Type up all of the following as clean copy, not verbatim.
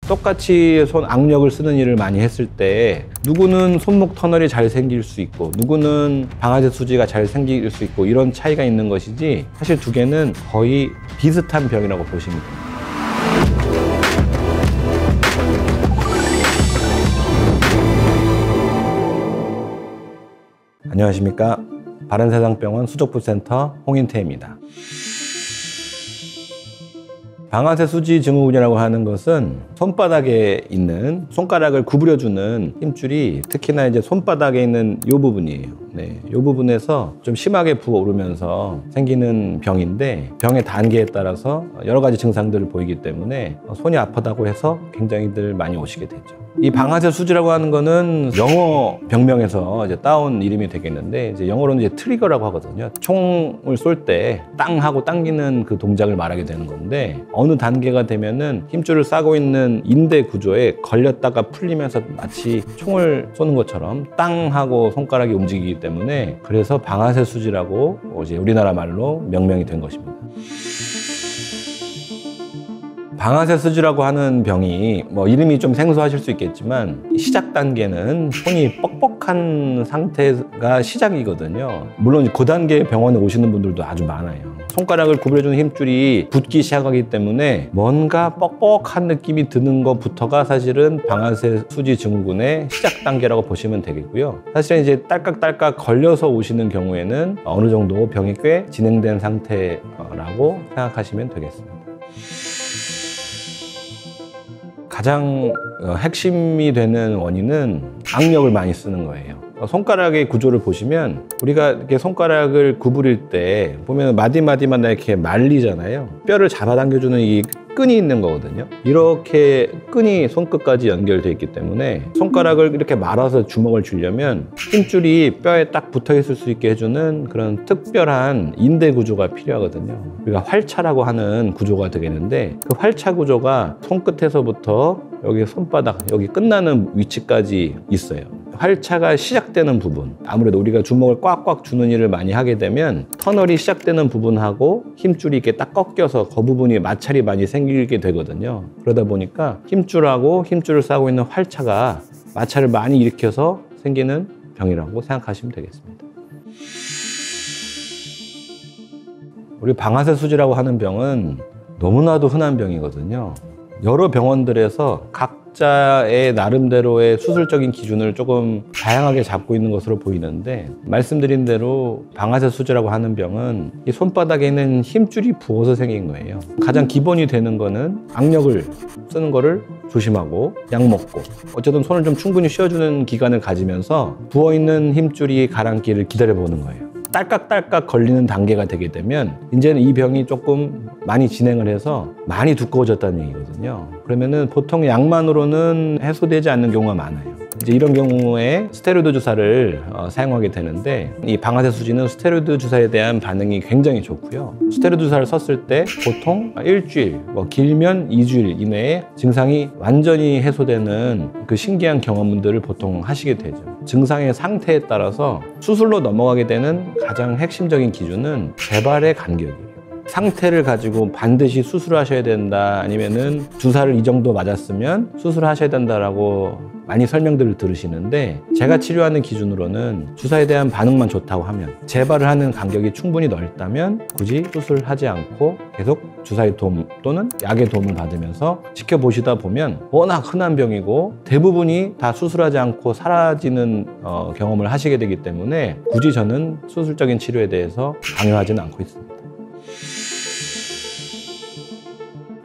똑같이 손 악력을 쓰는 일을 많이 했을 때 누구는 손목 터널이 잘 생길 수 있고 누구는 방아쇠 수지가 잘 생길 수 있고 이런 차이가 있는 것이지 사실 두 개는 거의 비슷한 병이라고 보시면 됩니다. 안녕하십니까. 바른세상병원 수족부센터 홍인태입니다. 방아쇠 수지 증후군이라고 하는 것은 손바닥에 있는 손가락을 구부려주는 힘줄이 특히나 이제 손바닥에 있는 이 부분이에요. 이 부분에서 좀 심하게 부어오르면서 생기는 병인데 병의 단계에 따라서 여러 가지 증상들을 보이기 때문에 손이 아프다고 해서 굉장히들 많이 오시게 되죠. 이 방아쇠 수지라고 하는 거는 영어 병명에서 이제 따온 이름이 되겠는데 이제 영어로는 이제 트리거라고 하거든요. 총을 쏠 때 땅 하고 당기는 그 동작을 말하게 되는 건데 어느 단계가 되면은 힘줄을 싸고 있는 인대 구조에 걸렸다가 풀리면서 마치 총을 쏘는 것처럼 땅 하고 손가락이 움직이기 때문에 그래서 방아쇠 수지라고 이제 우리나라 말로 명명이 된 것입니다. 방아쇠 수지라고 하는 병이 이름이 좀 생소하실 수 있겠지만 시작 단계는 손이 뻑뻑한 상태가 시작이거든요. 물론 그 단계 병원에 오시는 분들도 아주 많아요. 손가락을 구부려주는 힘줄이 붙기 시작하기 때문에 뭔가 뻑뻑한 느낌이 드는 것부터가 사실은 방아쇠 수지 증후군의 시작 단계라고 보시면 되겠고요. 사실은 이제 딸깍딸깍 걸려서 오시는 경우에는 어느 정도 병이 꽤 진행된 상태라고 생각하시면 되겠습니다. 가장 핵심이 되는 원인은 악력을 많이 쓰는 거예요. 손가락의 구조를 보시면 우리가 이렇게 손가락을 구부릴 때 보면 마디마디마다 이렇게 말리잖아요. 뼈를 잡아당겨주는 이 끈이 있는 거거든요. 이렇게 끈이 손끝까지 연결되어 있기 때문에 손가락을 이렇게 말아서 주먹을 쥐려면 힘줄이 뼈에 딱 붙어 있을 수 있게 해주는 그런 특별한 인대 구조가 필요하거든요. 우리가 활차라고 하는 구조가 되겠는데 그 활차 구조가 손끝에서부터 여기 손바닥, 여기 끝나는 위치까지 있어요. 활차가 시작되는 부분, 아무래도 우리가 주먹을 꽉꽉 쥐는 일을 많이 하게 되면 터널이 시작되는 부분하고 힘줄이 이렇게 딱 꺾여서 그 부분이 마찰이 많이 생기게 되거든요. 그러다 보니까 힘줄하고 힘줄을 싸고 있는 활차가 마찰을 많이 일으켜서 생기는 병이라고 생각하시면 되겠습니다. 우리 방아쇠 수지라고 하는 병은 너무나도 흔한 병이거든요. 여러 병원들에서 각자의 나름대로의 수술적인 기준을 조금 다양하게 잡고 있는 것으로 보이는데 말씀드린 대로 방아쇠 수지라고 하는 병은 이 손바닥에 있는 힘줄이 부어서 생긴 거예요. 가장 기본이 되는 거는 악력을 쓰는 거를 조심하고 약 먹고 어쨌든 손을 좀 충분히 쉬어주는 기간을 가지면서 부어있는 힘줄이 가라앉기를 기다려보는 거예요. 딸깍딸깍 걸리는 단계가 되게 되면 이제는 이 병이 조금 많이 진행을 해서 많이 두꺼워졌다는 얘기거든요. 그러면은 보통 약만으로는 해소되지 않는 경우가 많아요. 이제 이런 경우에 스테로이드 주사를 사용하게 되는데 이 방아쇠 수지는 스테로이드 주사에 대한 반응이 굉장히 좋고요. 스테로이드 주사를 썼을 때 보통 일주일, 길면 2주일 이내에 증상이 완전히 해소되는 그 신기한 경험들을 보통 하시게 되죠. 증상의 상태에 따라서 수술로 넘어가게 되는 가장 핵심적인 기준은 재발의 간격이에요. 상태를 가지고 반드시 수술하셔야 된다 아니면은 주사를 이 정도 맞았으면 수술하셔야 된다라고 많이 설명들을 들으시는데 제가 치료하는 기준으로는 주사에 대한 반응만 좋다고 하면 재발을 하는 간격이 충분히 넓다면 굳이 수술하지 않고 계속 주사의 도움 또는 약의 도움을 받으면서 지켜보시다 보면 워낙 흔한 병이고 대부분이 다 수술하지 않고 사라지는 경험을 하시게 되기 때문에 굳이 저는 수술적인 치료에 대해서 강요하지는 않고 있습니다.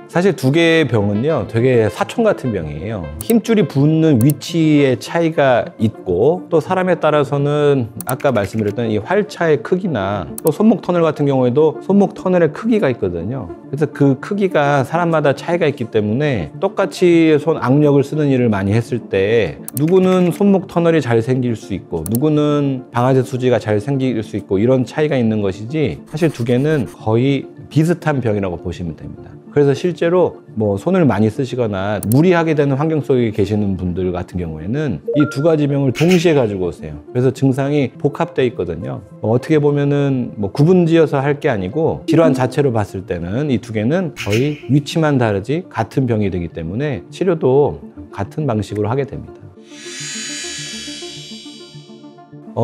사실 두 개의 병은요 되게 사촌 같은 병이에요. 힘줄이 붙는 위치의 차이가 있고 또 사람에 따라서는 아까 말씀드렸던 이 활차의 크기나 또 손목 터널 같은 경우에도 손목 터널의 크기가 있거든요. 그래서 그 크기가 사람마다 차이가 있기 때문에 똑같이 손 악력을 쓰는 일을 많이 했을 때 누구는 손목 터널이 잘 생길 수 있고 누구는 방아쇠 수지가 잘 생길 수 있고 이런 차이가 있는 것이지 사실 두 개는 거의 비슷한 병이라고 보시면 됩니다. 그래서 실제로 뭐 손을 많이 쓰시거나 무리하게 되는 환경 속에 계시는 분들 같은 경우에는 이 두 가지 병을 동시에 가지고 오세요. 그래서 증상이 복합되어 있거든요. 어떻게 보면은 뭐 구분지어서 할 게 아니고 질환 자체로 봤을 때는 이 두 개는 거의 위치만 다르지 같은 병이 되기 때문에 치료도 같은 방식으로 하게 됩니다.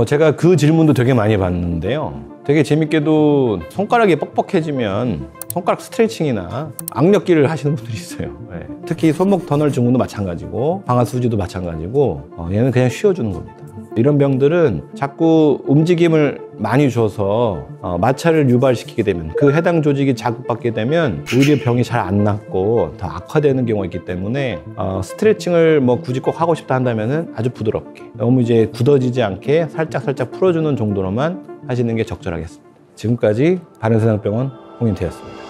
제가 그 질문도 되게 많이 받는데요. 되게 재밌게도 손가락이 뻑뻑해지면 손가락 스트레칭이나 악력기를 하시는 분들이 있어요. 네. 특히 손목 터널 증후도 마찬가지고 방아수지도 마찬가지고 얘는 그냥 쉬어주는 겁니다. 이런 병들은 자꾸 움직임을 많이 줘서 마찰을 유발시키게 되면 그 해당 조직이 자극받게 되면 오히려 병이 잘 안 낫고 더 악화되는 경우가 있기 때문에 스트레칭을 뭐 굳이 꼭 하고 싶다 한다면은 아주 부드럽게 너무 이제 굳어지지 않게 살짝 풀어주는 정도로만 하시는 게 적절하겠습니다. 지금까지 바른세상병원 홍인태였습니다.